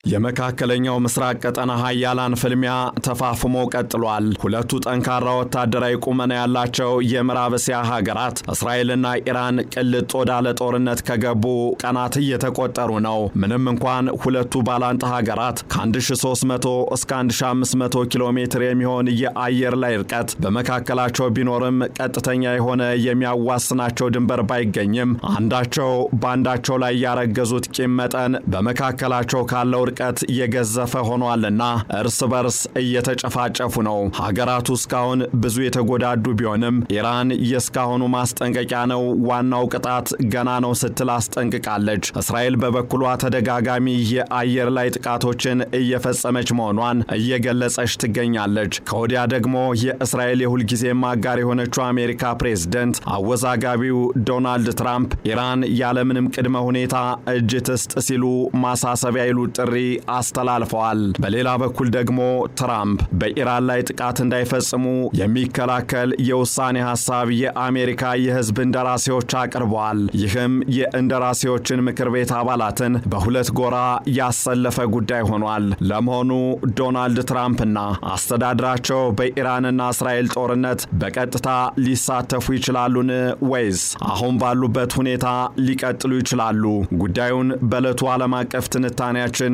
የመካከለኛው ምስራቅ ቀጠና ኃያላን ፍልሚያ ተፋፍሞ ቀጥሏል። ሁለቱ ጠንካራ ወታደራዊ ቁመና ያላቸው የምዕራብ እስያ ሀገራት እስራኤልና ኢራን ቅልጥ ወዳለ ጦርነት ከገቡ ቀናት እየተቆጠሩ ነው። ምንም እንኳን ሁለቱ ባላንጣ ሀገራት ከ1300 እስከ 1500 ኪሎ ሜትር የሚሆን የአየር ላይ ርቀት በመካከላቸው ቢኖርም ቀጥተኛ የሆነ የሚያዋስናቸው ድንበር ባይገኝም አንዳቸው ባንዳቸው ላይ ያረገዙት ቂም መጠን በመካከላቸው ካለው ርቀት የገዘፈ ሆኗልና እርስ በርስ እየተጨፋጨፉ ነው። ሀገራቱ እስካሁን ብዙ የተጎዳዱ ቢሆንም ኢራን የስካሁኑ ማስጠንቀቂያ ነው፣ ዋናው ቅጣት ገና ነው ስትል አስጠንቅቃለች። እስራኤል በበኩሏ ተደጋጋሚ የአየር ላይ ጥቃቶችን እየፈጸመች መሆኗን እየገለጸች ትገኛለች። ከወዲያ ደግሞ የእስራኤል የሁልጊዜ አጋር የሆነችው አሜሪካ ፕሬዝዳንት አወዛጋቢው ዶናልድ ትራምፕ ኢራን ያለምንም ቅድመ ሁኔታ እጅ ትስጥ ሲሉ ማሳሰቢያ ይሉ ጥሪ አስተላልፈዋል። በሌላ በኩል ደግሞ ትራምፕ በኢራን ላይ ጥቃት እንዳይፈጽሙ የሚከላከል የውሳኔ ሐሳብ የአሜሪካ የሕዝብ እንደራሴዎች አቅርበዋል። ይህም የእንደራሴዎችን ምክር ቤት አባላትን በሁለት ጎራ ያሰለፈ ጉዳይ ሆኗል። ለመሆኑ ዶናልድ ትራምፕና አስተዳደራቸው በኢራንና እስራኤል ጦርነት በቀጥታ ሊሳተፉ ይችላሉን ወይስ አሁን ባሉበት ሁኔታ ሊቀጥሉ ይችላሉ? ጉዳዩን በዕለቱ ዓለም አቀፍ ትንታኔያችን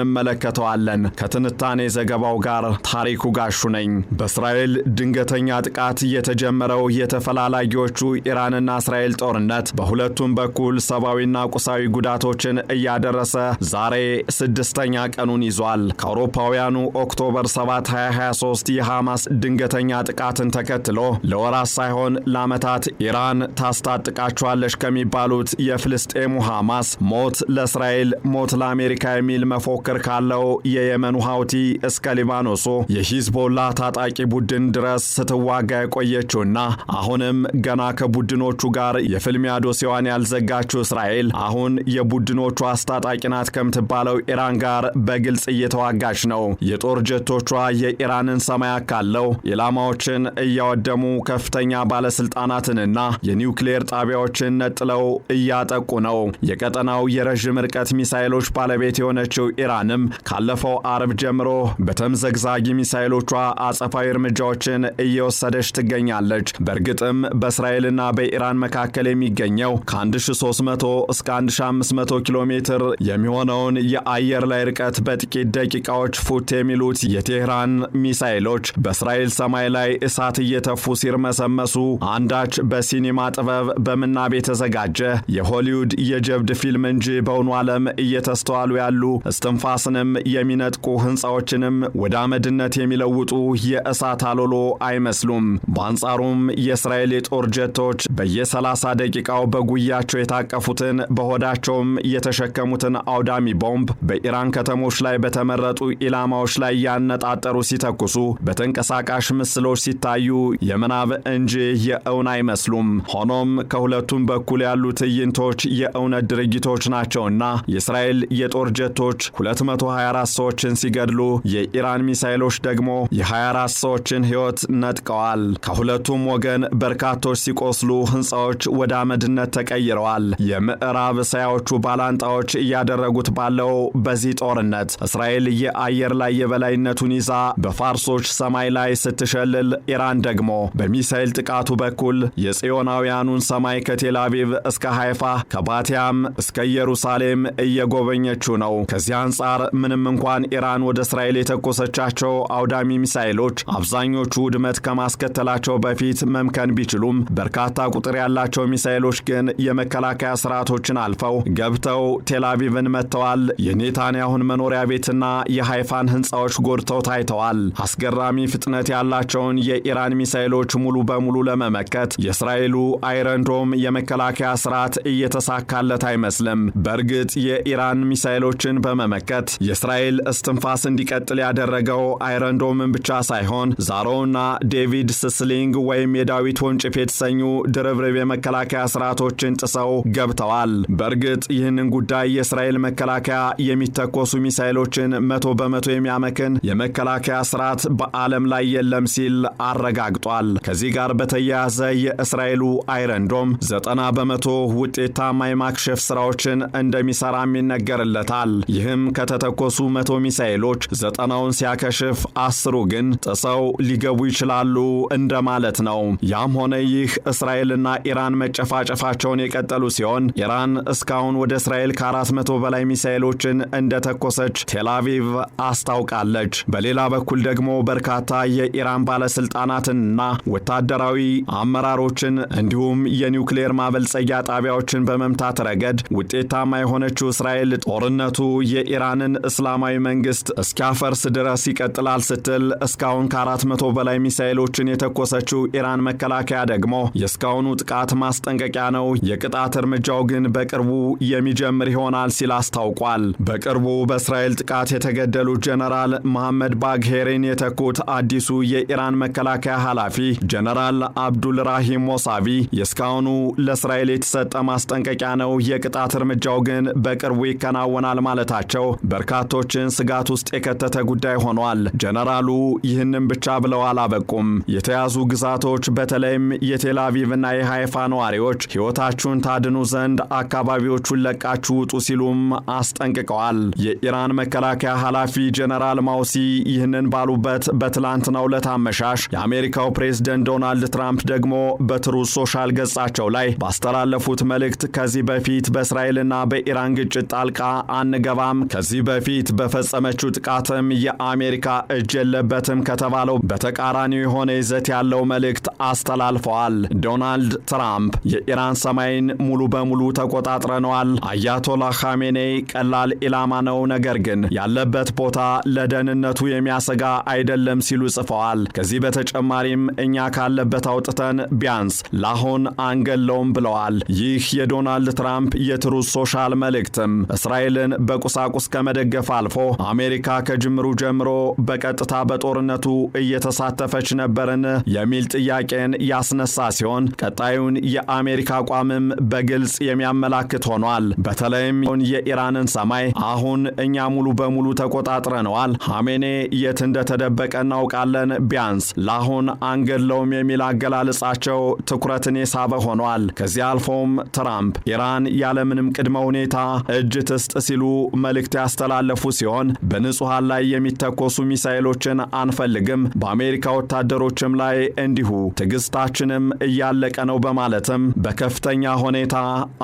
እንመለከተዋለን። ከትንታኔ ዘገባው ጋር ታሪኩ ጋሹ ነኝ። በእስራኤል ድንገተኛ ጥቃት የተጀመረው የተፈላላጊዎቹ ኢራንና እስራኤል ጦርነት በሁለቱም በኩል ሰብአዊና ቁሳዊ ጉዳቶችን እያደረሰ ዛሬ ስድስተኛ ቀኑን ይዟል። ከአውሮፓውያኑ ኦክቶበር 7 2023 የሐማስ ድንገተኛ ጥቃትን ተከትሎ ለወራት ሳይሆን ለዓመታት ኢራን ታስታጥቃቸዋለች ከሚባሉት የፍልስጤሙ ሐማስ ሞት ለእስራኤል ሞት ለአሜሪካ የሚል መፎክር ካለው የየመኑ ሐውቲ እስከ ሊባኖሱ የሂዝቦላ ታጣቂ ቡድን ድረስ ስትዋጋ የቆየችውና አሁንም ገና ከቡድኖቹ ጋር የፍልሚያ ዶሴዋን ያልዘጋችው እስራኤል አሁን የቡድኖቹ አስታጣቂ ናት ከምትባለው ኢራን ጋር በግልጽ እየተዋጋች ነው። የጦር ጀቶቿ የኢራንን ሰማይ አካለው ኢላማዎችን እያወደሙ ከፍተኛ ባለስልጣናትንና የኒውክሌር ጣቢያዎችን ነጥለው እያጠቁ ነው። የቀጠናው የረዥም ርቀት ሚሳኤሎች ባለቤት የሆነችው ኢራንም ካለፈው አርብ ጀምሮ በተምዘግዛጊ ሚሳኤሎቿ አጸፋዊ እርምጃዎችን እየወሰደች ትገኛለች። በእርግጥም በእስራኤልና በኢራን መካከል የሚገኘው ከ1300 እስከ 1500 ኪሎ ሜትር የሚሆነውን የአየር ላይ ርቀት በጥቂት ደቂቃዎች ፉት የሚሉት የቴህራን ሚሳኤሎች በእስራኤል ሰማይ ላይ እሳት እየተፉ ሲርመሰመሱ አንዳች በሲኒማ ጥበብ በምናብ የተዘጋጀ የሆሊውድ የጀብድ ፊልም እንጂ በእውኑ ዓለም እየተስተዋሉ ያሉ እስትንፋስንም የሚነጥቁ ህንፃዎችንም ወደ አመድነት የሚለውጡ የእሳት አሎሎ አይመስሉም። በአንጻሩም የእስራኤል የጦር ጀቶች በየ30 ደቂቃው በጉያቸው የታቀፉትን በሆዳቸውም የተሸከሙትን አውዳሚ ቦምብ በኢራን ከተሞች ላይ በተመረጡ ኢላማዎች ላይ ያነጣጠሩ ሲተኩሱ በተንቀሳቃሽ ምስሎች ሲታዩ የምናብ እንጂ የእውን አይመስሉም። ሆኖም ከሁለቱም በኩል ያሉ ትዕይንቶች የእውነት ድርጊቶች ናቸውና የእስራኤል የጦር ጀቶች 224 ሰዎችን ሲገድሉ የኢራን ሚሳኤሎች ደግሞ የ24 ሰዎችን ሕይወት ነጥቀዋል። ከሁለቱም ወገን በርካቶች ሲቆስሉ ህንፃዎች ወደ አመድነት ተቀይረዋል። የምዕራብ እስያዎቹ ባላንጣዎች እያደረጉት ባለው በዚህ ጦርነት እስራኤል የአየር ላይ የበላይነቱን ይዛ በፋርሶች ሰማይ ላይ ስትሸልል፣ ኢራን ደግሞ በሚሳኤል ጥቃቱ በኩል የጽዮናውያኑን ሰማይ ከቴል አቪቭ እስከ ሃይፋ ከባቲያም እስከ ኢየሩሳሌም እየጎበኘችው ነው። ከዚህ አንጻር ምንም እንኳን ኢራን ወደ እስራኤል የተኮሰቻቸው አውዳሚ ሚሳኤሎች አብዛኞቹ ውድመት ከማስከተላቸው በፊት መምከን ቢችሉም በርካታ ቁጥር ያላቸው ሚሳኤሎች ግን የመከላከያ ስርዓቶችን አልፈው ገብተው ቴል አቪቭን መጥተዋል። የኔታንያሁን መኖሪያ ቤትና የሃይፋን ህንፃዎች ጎድተው ታይተዋል። አስገራሚ ፍጥነት ያላቸውን የኢራን ሚሳኤሎች ሙሉ በሙሉ ለመመከት የእስራኤሉ አይረንዶም የመከላከያ ስርዓት እየተሳካለት አይመስልም። በእርግጥ የኢራን ሚሳኤሎችን በመመከት የእስራኤል እስትንፋስ እንዲቀጥል ያደረገው አይረንዶምን ብቻ ሳይሆን ዛሮውና ዴቪድ ስስሊንግ ወይም የዳዊት ወንጭፍ የተሰኙ ድርብርብ የመከላከያ ስርዓቶችን ጥሰው ገብተዋል። በእርግጥ ይህንን ጉዳይ የእስራኤል መከላከያ የሚተኮሱ ሚሳኤሎችን 100% የሚያመክን የመከላከያ ስርዓት በዓለም ላይ የለም ሲል አረጋግጧል። ከዚህ ጋር በተያያዘ የእስራኤሉ አይረንዶም 90% ውጤታማ የማክሸፍ ስራዎችን እንደሚሰራም ይነገርለታል። ይህን ይህም ከተተኮሱ 100 ሚሳኤሎች 90ውን ሲያከሽፍ 10ሩ ግን ጥሰው ሊገቡ ይችላሉ እንደማለት ነው። ያም ሆነ ይህ እስራኤልና ኢራን መጨፋጨፋቸውን የቀጠሉ ሲሆን ኢራን እስካሁን ወደ እስራኤል ከ400 በላይ ሚሳኤሎችን እንደተኮሰች ቴልአቪቭ አስታውቃለች። በሌላ በኩል ደግሞ በርካታ የኢራን ባለስልጣናትንና ወታደራዊ አመራሮችን እንዲሁም የኒውክሌር ማበልጸጊያ ጣቢያዎችን በመምታት ረገድ ውጤታማ የሆነችው እስራኤል ጦርነቱ የኢራንን እስላማዊ መንግስት እስኪያፈርስ ድረስ ይቀጥላል ስትል እስካሁን ከ400 በላይ ሚሳኤሎችን የተኮሰችው ኢራን መከላከያ ደግሞ የእስካሁኑ ጥቃት ማስጠንቀቂያ ነው፣ የቅጣት እርምጃው ግን በቅርቡ የሚጀምር ይሆናል ሲል አስታውቋል። በቅርቡ በእስራኤል ጥቃት የተገደሉት ጀነራል መሐመድ ባግሄሪን የተኩት አዲሱ የኢራን መከላከያ ኃላፊ ጀነራል አብዱል ራሂም ሞሳቪ የእስካሁኑ ለእስራኤል የተሰጠ ማስጠንቀቂያ ነው፣ የቅጣት እርምጃው ግን በቅርቡ ይከናወናል ማለታቸው በርካቶችን ስጋት ውስጥ የከተተ ጉዳይ ሆኗል። ጀነራሉ ይህንን ብቻ ብለው አላበቁም። የተያዙ ግዛቶች በተለይም የቴልአቪቭና የሃይፋ ነዋሪዎች ሕይወታችሁን ታድኑ ዘንድ አካባቢዎቹን ለቃችሁ ውጡ ሲሉም አስጠንቅቀዋል። የኢራን መከላከያ ኃላፊ ጀነራል ማውሲ ይህንን ባሉበት በትላንትናው ዕለት አመሻሽ የአሜሪካው ፕሬዝዳንት ዶናልድ ትራምፕ ደግሞ በትሩዝ ሶሻል ገጻቸው ላይ ባስተላለፉት መልእክት ከዚህ በፊት በእስራኤልና በኢራን ግጭት ጣልቃ አንገባም፣ ከዚህ በፊት በፈጸመችው ጥቃትም የአሜሪካ እጅ የለበትም ከተባለው በተቃራኒው የሆነ ይዘት ያለው መልእክት አስተላልፈዋል። ዶናልድ ትራምፕ የኢራን ሰማይን ሙሉ በሙሉ ተቆጣጥረነዋል፣ አያቶላህ ኻሜኔይ ቀላል ኢላማ ነው፣ ነገር ግን ያለበት ቦታ ለደህንነቱ የሚያሰጋ አይደለም ሲሉ ጽፈዋል። ከዚህ በተጨማሪም እኛ ካለበት አውጥተን ቢያንስ ላሁን አንገለውም ብለዋል። ይህ የዶናልድ ትራምፕ የትሩዝ ሶሻል መልእክትም እስራኤልን በቁሳቁስ ከመደገፍ አልፎ አሜሪካ ከጅምሩ ጀምሮ በቀጥታ በጦርነቱ እየተሳተፈች ነበርን የሚል ጥያቄን ያስነሳ ሲሆን ቀጣዩን የአሜሪካ አቋምም በግልጽ የሚያመላክት ሆኗል። በተለይም የኢራንን ሰማይ አሁን እኛ ሙሉ በሙሉ ተቆጣጥረነዋል፣ ኻሜኔ የት እንደተደበቀ እናውቃለን፣ ቢያንስ ላሁን አንገለውም የሚል አገላለጻቸው ትኩረትን የሳበ ሆኗል። ከዚህ አልፎም ትራምፕ ኢራን ያለምንም ቅድመ ሁኔታ እጅ ትስጥ ሲሉ መልእክት ያስተላለፉ ሲሆን በንጹሃን ላይ የሚተኮሱ ሚሳኤሎችን አንፈልግም፣ በአሜሪካ ወታደሮችም ላይ እንዲሁ ትዕግስታችንም እያለቀ ነው በማለትም በከፍተኛ ሁኔታ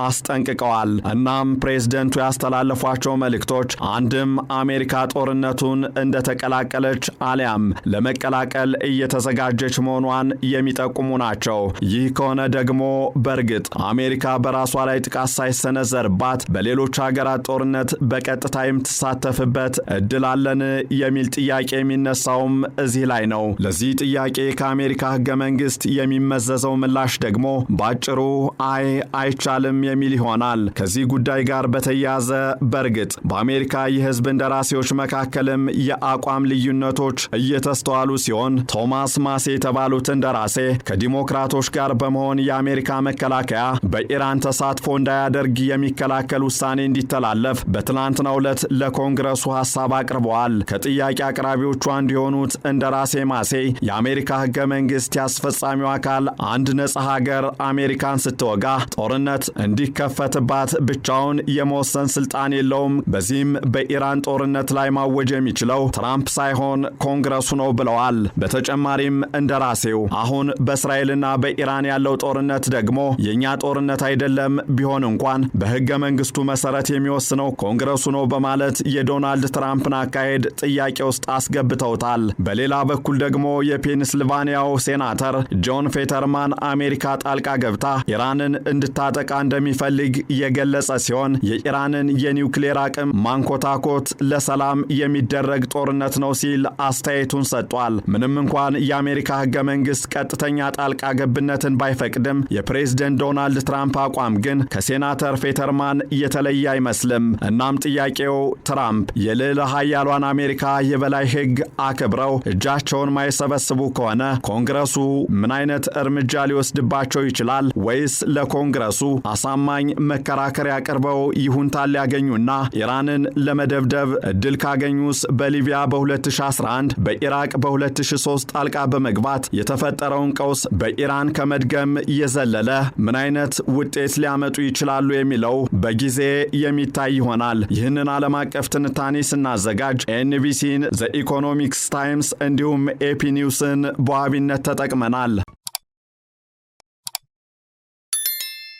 አስጠንቅቀዋል። እናም ፕሬዝደንቱ ያስተላለፏቸው መልእክቶች አንድም አሜሪካ ጦርነቱን እንደተቀላቀለች አሊያም ለመቀላቀል እየተዘጋጀች መሆኗን የሚጠቁሙ ናቸው። ይህ ከሆነ ደግሞ በእርግጥ አሜሪካ በራሷ ላይ ጥቃት ሳይሰነዘርባት በሌሎች ሀገራት ጦርነት በቀጥታ የምትሳተፍበት እድል አለን የሚል ጥያቄ የሚነሳውም እዚህ ላይ ነው። ለዚህ ጥያቄ ከአሜሪካ ሕገ መንግስት የሚመዘዘው ምላሽ ደግሞ ባጭሩ አይቻልም የሚል ይሆናል። ከዚህ ጉዳይ ጋር በተያያዘ በእርግጥ በአሜሪካ የህዝብ እንደራሴዎች መካከልም የአቋም ልዩነቶች እየተስተዋሉ ሲሆን ቶማስ ማሴ የተባሉት እንደራሴ ከዲሞክራቶች ጋር በመሆን የአሜሪካ መከላከያ በኢራን ተሳትፎ እንዳያደርግ የሚከላከል ውሳኔ እንዲተላለፍ በትላንትናው ዕለት ለኮንግረሱ ሐሳብ አቅርበዋል። ከጥያቄ አቅራቢዎቹ አንዱ የሆኑት እንደራሴ ማሴ የአሜሪካ ሕገ መንግስት ያስፈጻሚው አካል አንድ ነጻ ሀገር አሜሪካን ስትወጋ ጦርነት እንዲከፈትባት ብቻውን የመወሰን ስልጣን የለውም፣ በዚህም በኢራን ጦርነት ላይ ማወጅ የሚችለው ትራምፕ ሳይሆን ኮንግረሱ ነው ብለዋል። በተጨማሪም እንደራሴው አሁን በእስራኤልና በኢራን ያለው ጦርነት ደግሞ የኛ ጦርነት አይደለም፣ ቢሆን እንኳን በሕገ መንግስቱ መሰረት የሚወስነው ኮንግረሱ ነው በማለት የዶናልድ ትራምፕን አካሄድ ጥያቄ ውስጥ አስገብተውታል። በሌላ በኩል ደግሞ የፔንስልቫኒያው ሴናተር ጆን ፌተርማን አሜሪካ ጣልቃ ገብታ ኢራንን እንድታጠቃ እንደሚፈልግ የገለጸ ሲሆን የኢራንን የኒውክሌር አቅም ማንኮታኮት ለሰላም የሚደረግ ጦርነት ነው ሲል አስተያየቱን ሰጥቷል። ምንም እንኳን የአሜሪካ ሕገ መንግስት ቀጥተኛ ጣልቃ ገብነትን ባይፈቅድም የፕሬዝደንት ዶናልድ ትራምፕ አቋም ግን ከሴናተር ፌተርማን የተለየ አይመስልም። እናም ጥያቄው ትራምፕ የልዕለ ኃያሏን አሜሪካ የበላይ ሕግ አክብረው እጃቸውን ማይሰበስቡ ከሆነ ኮንግረሱ ምን አይነት እርምጃ ሊወስድባቸው ይችላል? ወይስ ለኮንግረሱ አሳማኝ መከራከሪያ አቅርበው ይሁንታል ሊያገኙና ኢራንን ለመደብደብ እድል ካገኙስ በሊቢያ በ2011 በኢራቅ በ2003 ጣልቃ በመግባት የተፈጠረውን ቀውስ በኢራን ከመድገም የዘለለ ምን አይነት ውጤት ሊያመጡ ይችላሉ የሚለው በጊዜ የሚታይ ይሆናል። ይህንን ይህንን ዓለም አቀፍ ትንታኔ ስናዘጋጅ ኤንቢሲን፣ ዘ ኢኮኖሚክስ ታይምስ እንዲሁም ኤፒ ኒውስን በዋቢነት ተጠቅመናል።